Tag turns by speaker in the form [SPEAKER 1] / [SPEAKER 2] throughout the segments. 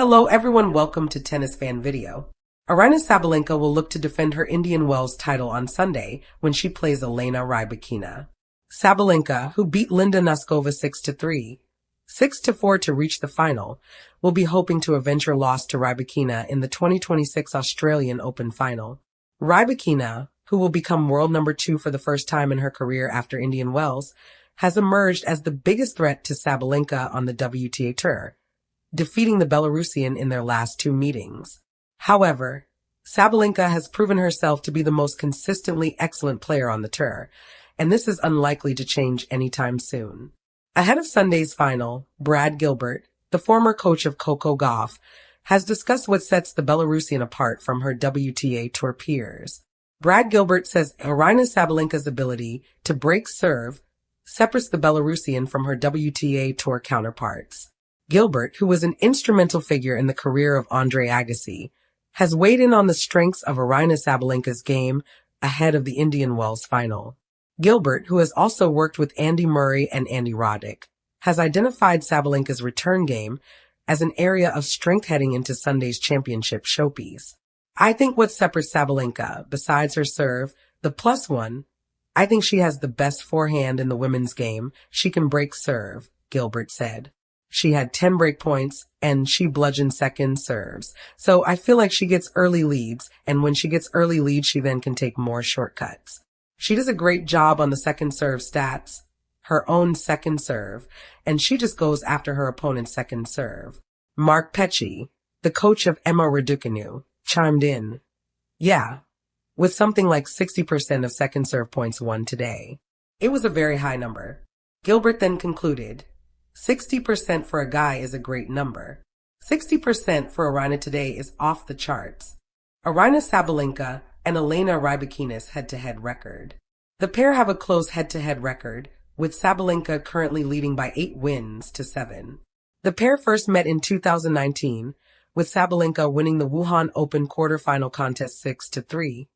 [SPEAKER 1] Hello everyone, welcome to Tennis Fan Video. Aryna Sabalenka will look to defend her Indian Wells title on Sunday when she plays Aryna Sabalenka. Sabalenka, who beat Linda Noskova 6-3, 6-4 to reach the final, will be hoping to avenge her loss to Rybakina in the 2026 Australian Open final. Rybakina, who will become world number 2 for the first time in her career after Indian Wells, has emerged as the biggest threat to Sabalenka on the WTA Tour, defeating the Belarusian in their last 2 meetings. However, Sabalenka has proven herself to be the most consistently excellent player on the tour, and this is unlikely to change anytime soon. Ahead of Sunday's final, Brad Gilbert, the former coach of Coco Gauff, has discussed what sets the Belarusian apart from her WTA Tour peers. Brad Gilbert says Aryna Sabalenka's ability to break serve separates the Belarusian from her WTA Tour counterparts. Gilbert, who was an instrumental figure in the career of Andre Agassi, has weighed in on the strengths of Aryna Sabalenka's game ahead of the Indian Wells final. Gilbert, who has also worked with Andy Murray and Andy Roddick, has identified Sabalenka's return game as an area of strength heading into Sunday's championship showpiece. I think what separates Sabalenka, besides her serve, the +1, I think she has the best forehand in the women's game. She can break serve, Gilbert said. She had 10 break points, and she bludgeoned second serves. So I feel like she gets early leads, and when she gets early leads, she then can take more shortcuts. She does a great job on the second serve stats, her own second serve, and she just goes after her opponent's second serve. Mark Pecci, the coach of Emma Raducanu, chimed in, "Yeah, with something like 60% of second serve points won today." It was a very high number. Gilbert then concluded, 60% for a guy is a great number. 60% for Aryna today is off the charts. Aryna Sabalenka and Aryna Rybakina's head-to-head record. The pair have a close head-to-head record, with Sabalenka currently leading by 8 wins to 7. The pair first met in 2019, with Sabalenka winning the Wuhan Open quarterfinal contest 6-3,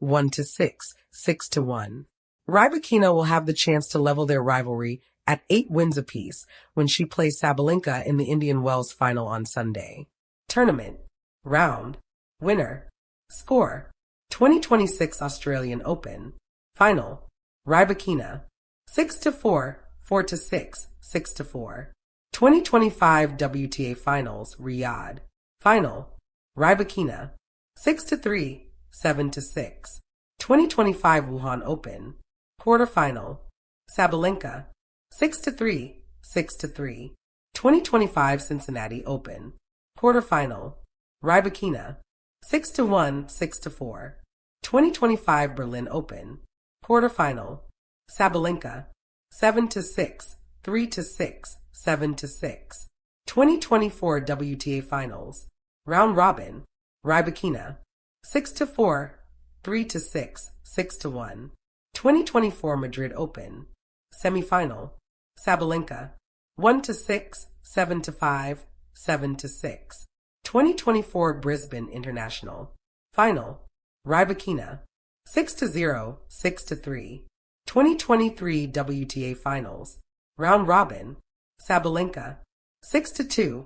[SPEAKER 1] 1-6, 6-1. Rybakina will have the chance to level their rivalry at 8 wins apiece when she plays Sabalenka in the Indian Wells final on Sunday. Tournament. Round. Winner. Score. 2026 Australian Open. Final. Rybakina. 6-4, 4-6, 6-4. 2025 WTA Finals, Riyadh. Final. Rybakina. 6-3, 7-6. 2025 Wuhan Open. Quarterfinal. Sabalenka. 6-3, 6-3. 2025 Cincinnati Open. Quarterfinal. Rybakina. 6-1, 6-4. 2025 Berlin Open. Quarterfinal. Sabalenka. 7-6, 3-6, 7-6. 2024 WTA Finals. Round Robin. Rybakina. 6-4, 3-6, 6-1. 2024 Madrid Open. Semifinal. Sabalenka. 1-6, 7-5, 7-6. 2024 Brisbane International. Final. Rybakina. 6-0, 6-3. 2023 WTA Finals. Round Robin. Sabalenka. 6-2,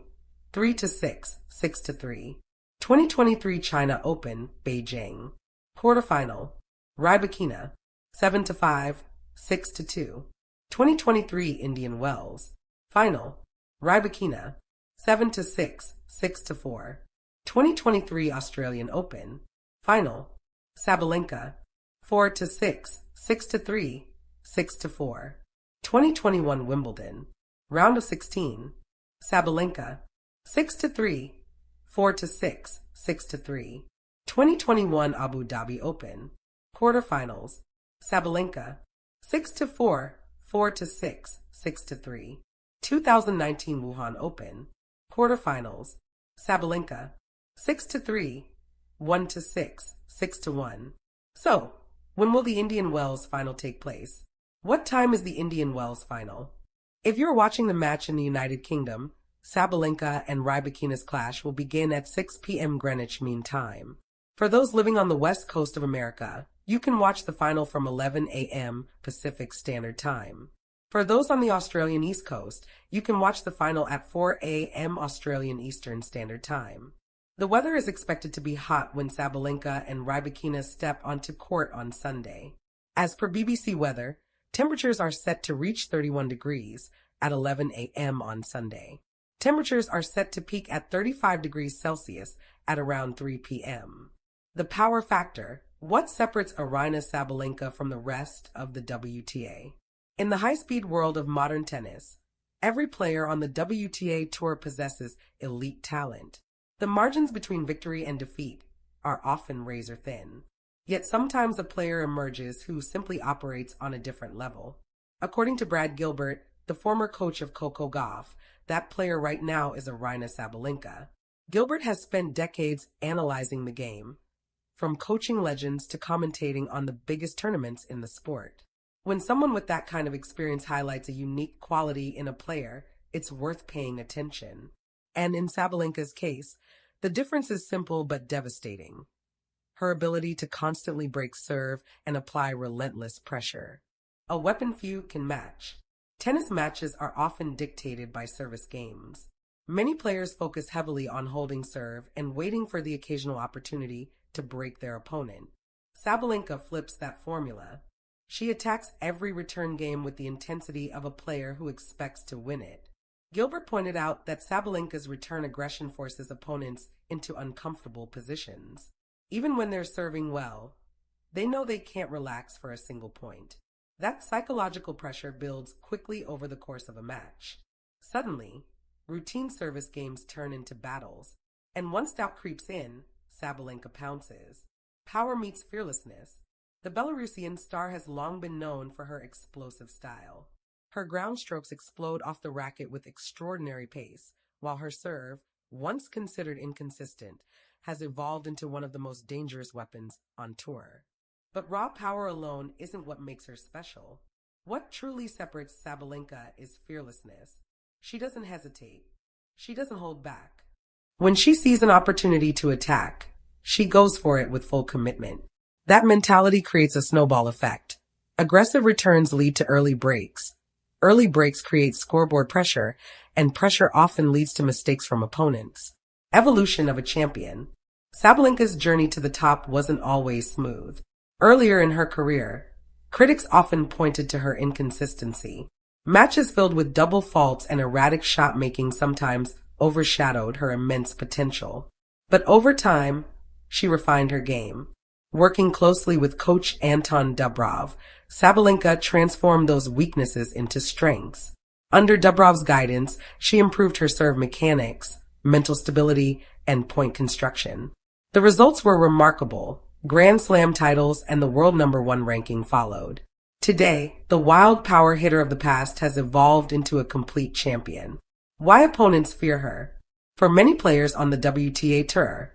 [SPEAKER 1] 3-6, 6-3. 2023 China Open, Beijing. Quarterfinal. Rybakina. 7-5, 6-2. 2023 Indian Wells. Final. Rybakina. 7-6, 6-4. 2023 Australian Open. Final. Sabalenka. 4-6, 6-3, 6-4. 2021 Wimbledon. Round of 16. Sabalenka. 6-3, 4-6, 6-3. 2021 Abu Dhabi Open. Quarterfinals. Sabalenka. 6-4, 4-6, 6-3. 2019 Wuhan Open. Quarterfinals. Sabalenka. 6-3, 1-6, 6-1. So, when will the Indian Wells final take place? What time is the Indian Wells final? If you're watching the match in the United Kingdom, Sabalenka and Rybakina's clash will begin at 6 p.m. Greenwich Mean Time. For those living on the west coast of America, you can watch the final from 11 a.m. Pacific Standard Time. For those on the Australian East Coast, you can watch the final at 4 a.m. Australian Eastern Standard Time. The weather is expected to be hot when Sabalenka and Rybakina step onto court on Sunday. As per BBC Weather, temperatures are set to reach 31 degrees at 11 a.m. on Sunday. Temperatures are set to peak at 35 degrees Celsius at around 3 p.m. The power factor. What separates Aryna Sabalenka from the rest of the WTA? In the high-speed world of modern tennis, every player on the WTA Tour possesses elite talent. The margins between victory and defeat are often razor-thin. Yet sometimes a player emerges who simply operates on a different level. According to Brad Gilbert, the former coach of Coco Gauff, that player right now is Aryna Sabalenka. Gilbert has spent decades analyzing the game, from coaching legends to commentating on the biggest tournaments in the sport. When someone with that kind of experience highlights a unique quality in a player, it's worth paying attention. And in Sabalenka's case, the difference is simple but devastating. Her ability to constantly break serve and apply relentless pressure. A weapon few can match. Tennis matches are often dictated by service games. Many players focus heavily on holding serve and waiting for the occasional opportunity to break their opponent. Sabalenka flips that formula. She attacks every return game with the intensity of a player who expects to win it. Gilbert pointed out that Sabalenka's return aggression forces opponents into uncomfortable positions. Even when they're serving well, they know they can't relax for a single point. That psychological pressure builds quickly over the course of a match. Suddenly, routine service games turn into battles, and once doubt creeps in, Sabalenka pounces. Power meets fearlessness. The Belarusian star has long been known for her explosive style. Her ground strokes explode off the racket with extraordinary pace, while her serve, once considered inconsistent, has evolved into one of the most dangerous weapons on tour. But raw power alone isn't what makes her special. What truly separates Sabalenka is fearlessness. She doesn't hesitate. She doesn't hold back. When she sees an opportunity to attack, she goes for it with full commitment. That mentality creates a snowball effect. Aggressive returns lead to early breaks. Early breaks create scoreboard pressure, and pressure often leads to mistakes from opponents. Evolution of a champion. Sabalenka's journey to the top wasn't always smooth. Earlier in her career, critics often pointed to her inconsistency. Matches filled with double faults and erratic shot-making sometimes overshadowed her immense potential. But over time, she refined her game. Working closely with coach Anton Dubrov, Sabalenka transformed those weaknesses into strengths. Under Dubrov's guidance, she improved her serve mechanics, mental stability, and point construction. The results were remarkable. Grand Slam titles and the world #1 ranking followed. Today, the wild power hitter of the past has evolved into a complete champion. Why opponents fear her? For many players on the WTA Tour,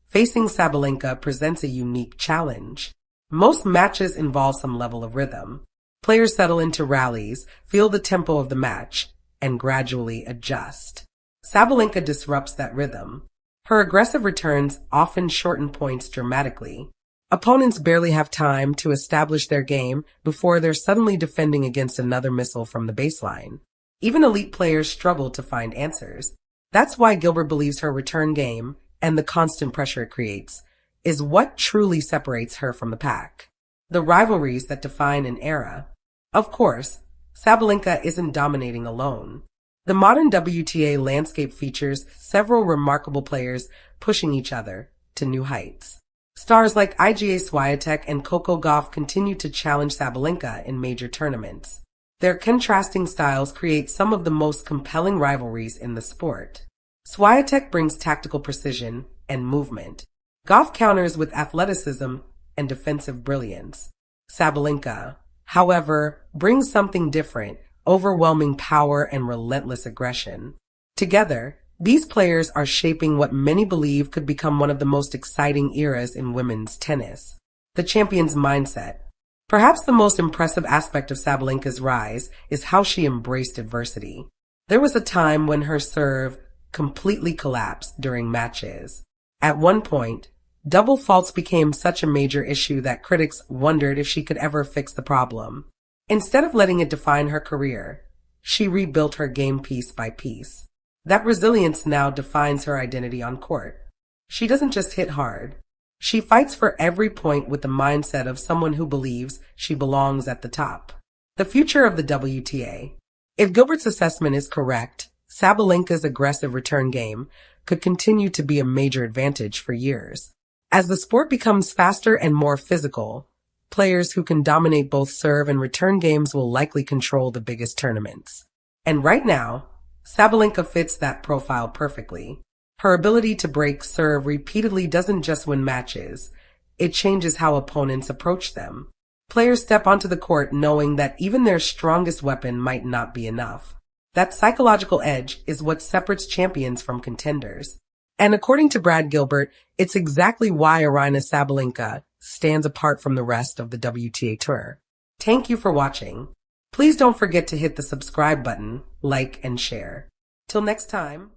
[SPEAKER 1] facing Sabalenka presents a unique challenge. Most matches involve some level of rhythm. Players settle into rallies, feel the tempo of the match, and gradually adjust. Sabalenka disrupts that rhythm. Her aggressive returns often shorten points dramatically. Opponents barely have time to establish their game before they're suddenly defending against another missile from the baseline. Even elite players struggle to find answers. That's why Gilbert believes her return game, and the constant pressure it creates, is what truly separates her from the pack. The rivalries that define an era. Of course, Sabalenka isn't dominating alone. The modern WTA landscape features several remarkable players pushing each other to new heights. Stars like Iga Swiatek and Coco Gauff continue to challenge Sabalenka in major tournaments. Their contrasting styles create some of the most compelling rivalries in the sport. Swiatek brings tactical precision and movement. Gauff counters with athleticism and defensive brilliance. Sabalenka, however, brings something different: overwhelming power and relentless aggression. Together, these players are shaping what many believe could become one of the most exciting eras in women's tennis. The champion's mindset. Perhaps the most impressive aspect of Sabalenka's rise is how she embraced adversity. There was a time when her serve completely collapsed during matches. At one point, double faults became such a major issue that critics wondered if she could ever fix the problem. Instead of letting it define her career, she rebuilt her game piece by piece. That resilience now defines her identity on court. She doesn't just hit hard. She fights for every point with the mindset of someone who believes she belongs at the top. The future of the WTA. If Gilbert's assessment is correct, Sabalenka's aggressive return game could continue to be a major advantage for years. As the sport becomes faster and more physical, players who can dominate both serve and return games will likely control the biggest tournaments. And right now, Sabalenka fits that profile perfectly. Her ability to break serve repeatedly doesn't just win matches, it changes how opponents approach them. Players step onto the court knowing that even their strongest weapon might not be enough. That psychological edge is what separates champions from contenders. And according to Brad Gilbert, it's exactly why Aryna Sabalenka stands apart from the rest of the WTA Tour. Thank you for watching. Please don't forget to hit the subscribe button, like, and share. Till next time.